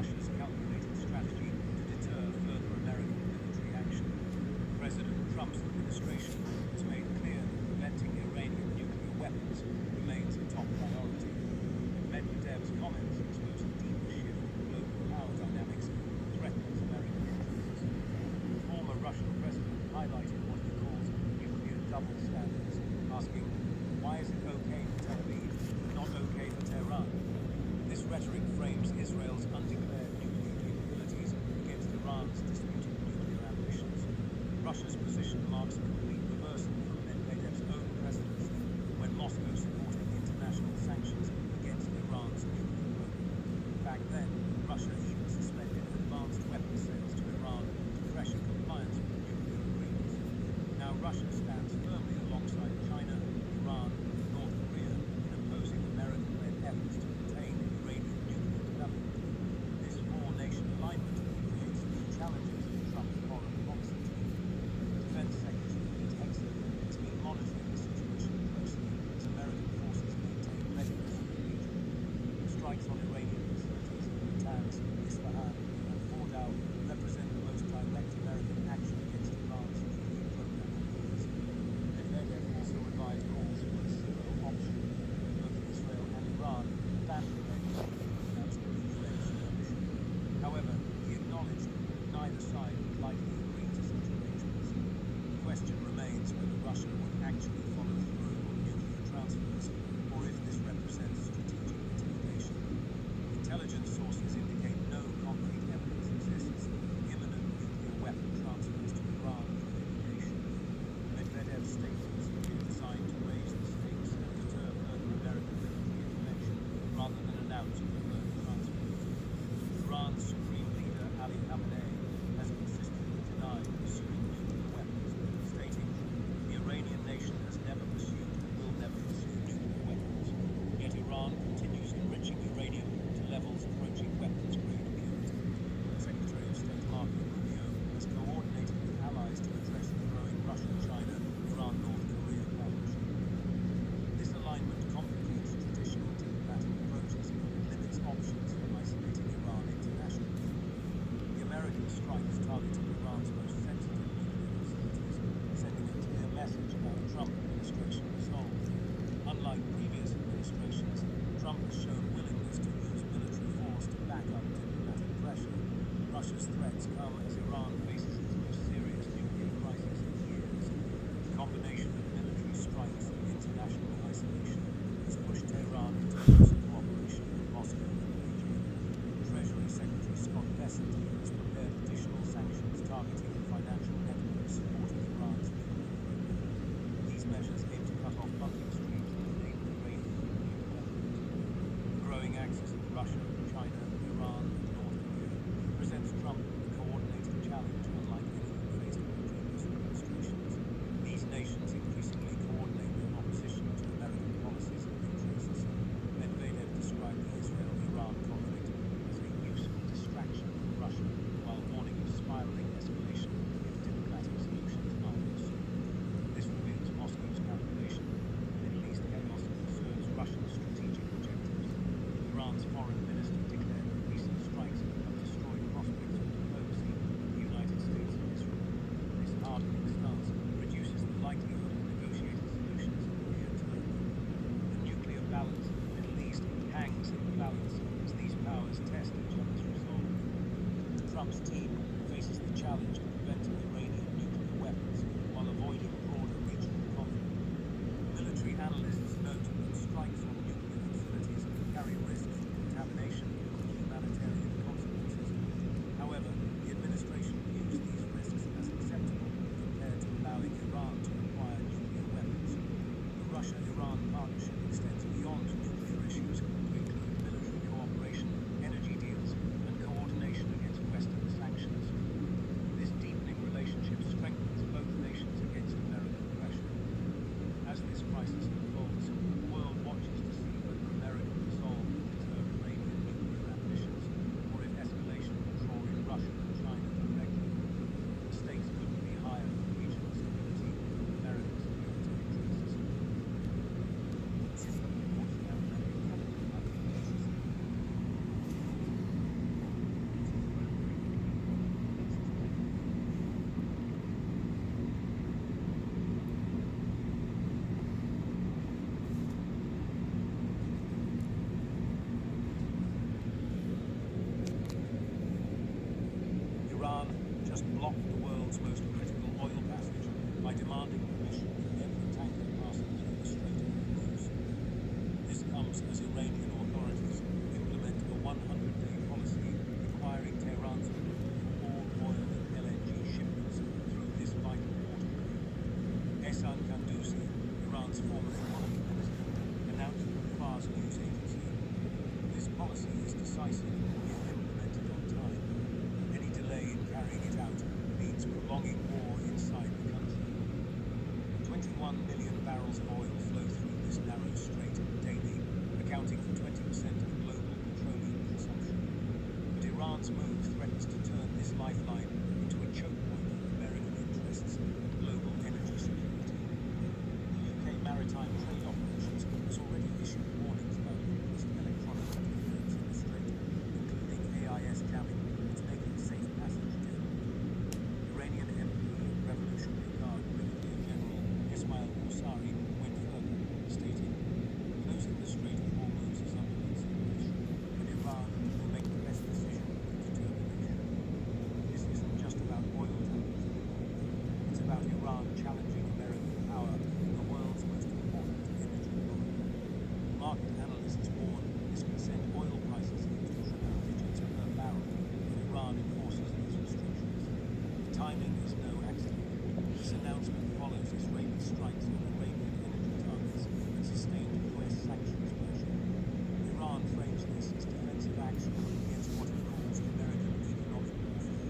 Russia's calculated strategy to deter further American military action. President Trump's administration has made clear that preventing Iranian nuclear weapons remains a top priority. Medvedev's comments expose a deeper shift in global power dynamics that threatens American interests. The former Russian president highlighted what he calls nuclear double standards, asking, why is it okay for Tel Aviv, but not okay for Tehran? This rhetoric frames Israel's undeclared nuclear capabilities against Iran's disputed nuclear ambitions. Russia's position marks a complete reversal from Medvedev's own presidency, when Moscow supported international sanctions against Iran's nuclear program. Back then, Russia even suspended advanced weapons sales to Iran to pressure compliance with nuclear agreements. Now Russia stands firmly alongside China, Iran, and North Korea in opposing American-led efforts to contain Iranian nuclear development. This four-nation alignment creates new challenges for Trump's foreign policy team. Defense Secretary Pete Hegseth has been monitoring the situation closely as American forces maintain readiness in the region. Strikes on Iranian facilities in Natanz, Isfahan, and Fordow represent the most direct American action against Iran's nuclear program in years. Medvedev also revived calls for a zero option. Both Israel and Iran abandoned their nuclear programs in the UN solution. However, he acknowledged that neither side would likely agree to such arrangements. The question remains whether Russia would actually follow through on nuclear transfers, or if this represents strategic intimidation. Intelligence sources indicate no concrete evidence exists of imminent nuclear weapon transfers to Iran from any nation. Medvedev's statements appear designed to raise the stakes and deter further American military intervention rather than announce confirmed transfers. Iran's supreme leader Ali Khamenei has consistently denied pursuing nuclear weapons, stating, the Iranian nation has never pursued and will never pursue nuclear weapons. Yet Iran continues enriching uranium to levels approaching weapons-grade purity. Secretary of State Marco Rubio has coordinated with allies to address the growing Russia-China, Iran-North Korea partnership. This alignment complicates traditional diplomatic approaches and limits options for isolating Iran internationally. The American strikes targeted Iran's most sensitive nuclear facilities, sending a clear message about Trump administration resolve. Unlike previous administrations, Trump has shown willingness to use military force to back up diplomatic pressure. Russia's threats come as Iran faces its most serious nuclear crisis in years. The combination of military strikes and international isolation has pushed Tehran into closer cooperation with Moscow and Beijing. Treasury Secretary Scott Bessent has prepared additional sanctions targeting the financial networks supporting Iran's nuclear program. These measures aim to cut off funding streams that enable Iranian nuclear development. The growing axis of Russia, China, Iran, and North Korea presents Trump with a coordinated challenge unlike anything faced by previous administrations. These nations increasingly coordinate their opposition to American policies and interests. Medvedev described the Israel-Iran conflict as a useful distraction from Russia, while warning of spiraling escalation if diplomatic solutions are pursued. This reveals Moscow's calculation that Middle East chaos serves Russian strategic objectives. Iran's foreign minister declared that recent strikes have destroyed prospects for diplomacy with the United States and Israel. This hardening stance reduces the likelihood of negotiated solutions in the near term. The nuclear balance in the Middle East hangs in the balance as these powers test each other's resolve. Trump's team faces the challenge of preventing Iranian nuclear weapons while avoiding broader regional conflict. Military analysts note that strikes on nuclear facilities carry risks of contamination and humanitarian consequences. However, the administration views these risks as acceptable compared to allowing Iran to acquire nuclear weapons. The Russia-Iran partnership extends beyond nuclear issues to include military cooperation, energy deals, and coordination against Western sanctions. must block the world's most critical oil passage by demanding permission for every tanker passing through the Strait of Hormuz. This comes as Iranian authorities implement a 100-day policy requiring Tehran's approval for all oil and LNG shipments through this vital waterway. Ehsan Kanduzi, Iran's former economy minister, announced to the Fars news agency, "This policy is decisive if implemented on time. Any delay in carrying it out means prolonging war inside the country." 21 million barrels of oil flow through this narrow strait daily, accounting for 20% of global petroleum consumption. But Iran's move threatens to turn this lifeline into a choke point for American interests and global energy security. The UK Maritime Trade Operations has already issued warnings about increased electronic interference in the strait, including AIS jamming that's making safe passage difficult. Iranian MP and Revolutionary Guard Brigadier General Ismail Qusari went further, stating, "Closing the Strait of Hormuz is under consideration, but Iran will make the best decision with determination. This isn't just about oil tankers anymore. It's about Iran challenging American power in the world's most important energy corridor." Market analysts warn this could send oil prices into triple digits per barrel if Iran enforces these restrictions. The timing is no accident. This announcement follows Israeli strikes on Iranian energy targets and sustained US sanctions pressure. Iran frames this as defensive action against what it calls American economic warfare.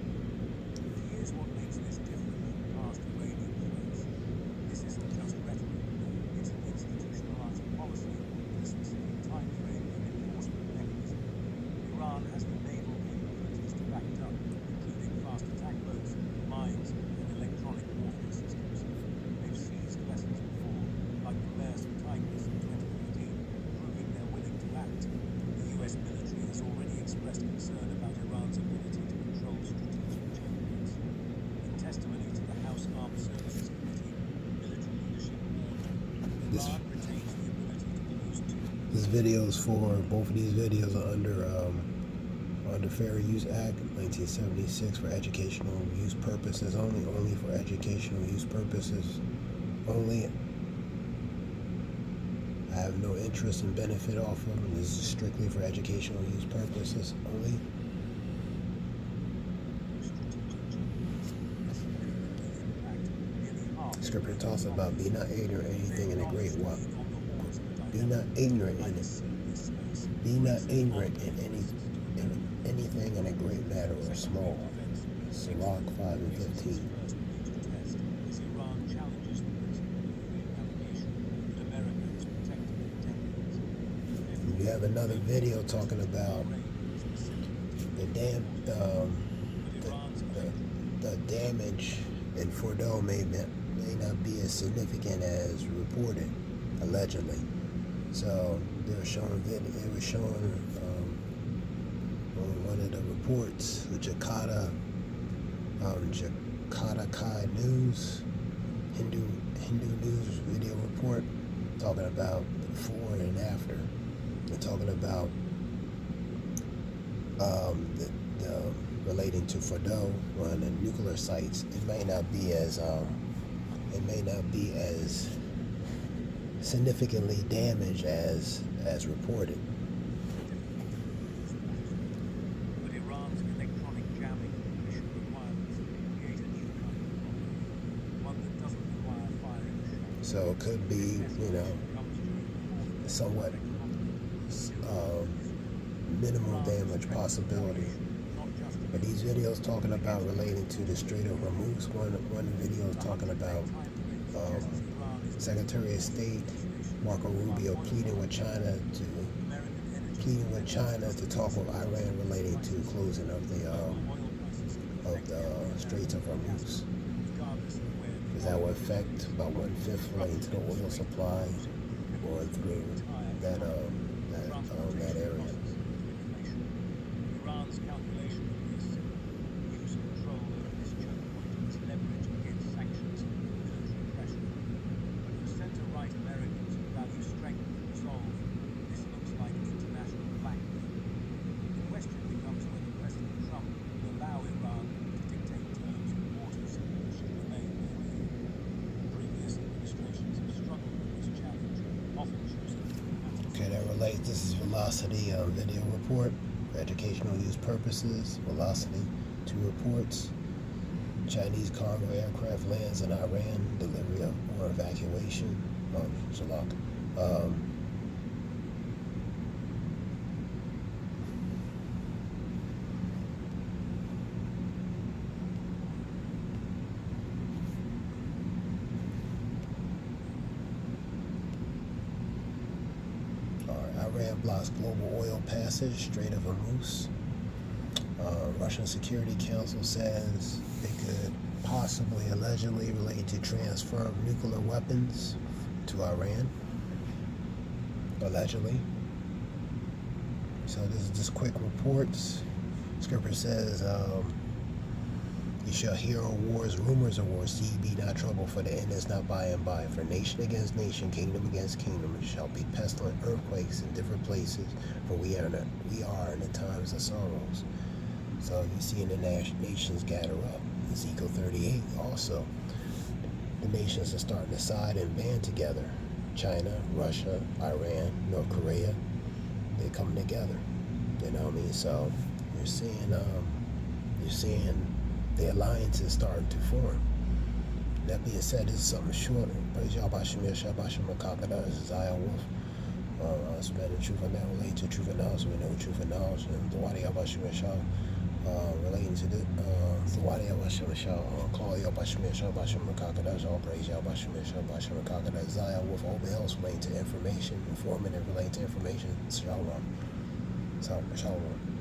But here's what makes this different from past Iranian threats. This isn't just rhetoric. It's an institutionalized policy with a specific time frame and enforcement mechanism. Iran has the naval capabilities to back it up, including fast attack boats, mines, and electronic warfare systems. They've seized vessels before, like the Maersk Tigris in 2015, proving they're willing to act. The US military has already expressed concern about Iran's ability to control strategic checkpoints. In testimony to the House Armed Services Committee, military leadership warned Iran retains the ability to close two. This video is for both of these videos are under Fair Use Act 1976 for educational use purposes only for educational use purposes only. I have no interest and benefit off of them. This is strictly for educational use purposes only. Scripture talks about be not ignorant of anything in a great while. Be not ignorant in it. Be not ignorant in anything in a great matter or small. Sirach 5:15. You have another video talking about the damage in Fordo may not be as significant as reported, allegedly. So they were showing on one of the reports, the Jakarta Kai News, Hindu News video report, talking about before and after. They're talking about the relating to Fordo on the nuclear sites. It may not be as significantly damaged as reported. But Iran's electronic jamming mission requirements create a new kind of problem, one that doesn't require firing shots. So it could be, somewhat minimal damage possibility. But these videos talking about relating to the Strait of Hormuz. One video is talking about Secretary of State Marco Rubio pleading with China to talk with Iran relating to closing of the Straits of Hormuz, because that will affect about 1/5 lane to the oil supply going through that area. Iran's calculation of this use control over this choke point is leverage against sanctions and military pressure. But for center-right Americans who value strength and resolve, this looks like international blackmail. The question becomes whether President Trump will allow Iran to dictate terms This is Velocity video report for educational use purposes. Velocity 2 reports. Chinese cargo aircraft lands in Iran. Delivery of or evacuation. Oh, Shalak. Iran blocks global oil passage, Strait of Hormuz. Russian Security Council says it could possibly, allegedly relate to transfer of nuclear weapons to Iran. Allegedly. So this is just quick reports. Scripture says, you shall hear of wars, rumors of wars, see ye be not troubled, for the end is not by and by. For nation against nation, kingdom against kingdom, it shall be pestilent earthquakes in different places, for we are in the times of sorrows. So you see the nations gather up. Ezekiel 38 also. The nations are starting to side and band together. China, Russia, Iran, North Korea, they're coming together. You know what I mean? So you're seeing the alliance is starting to form. That being said, this is something shorter. Praise Yahweh Shemir Shabashim Makakada. This is Isaiah Wolf. Spreading truth and that relating to truth and knowledge. We know truth and knowledge. And the Wadi Yahweh Shemir Shah relating to the Wadi Yahweh Shemir Shah. Call Yahweh Shemir Shabashim Makakada. All praise Yahweh Shemir Shabashim Makakada. Isaiah Wolf. All else relating to information, informative relating to information. Shalom. Shalom.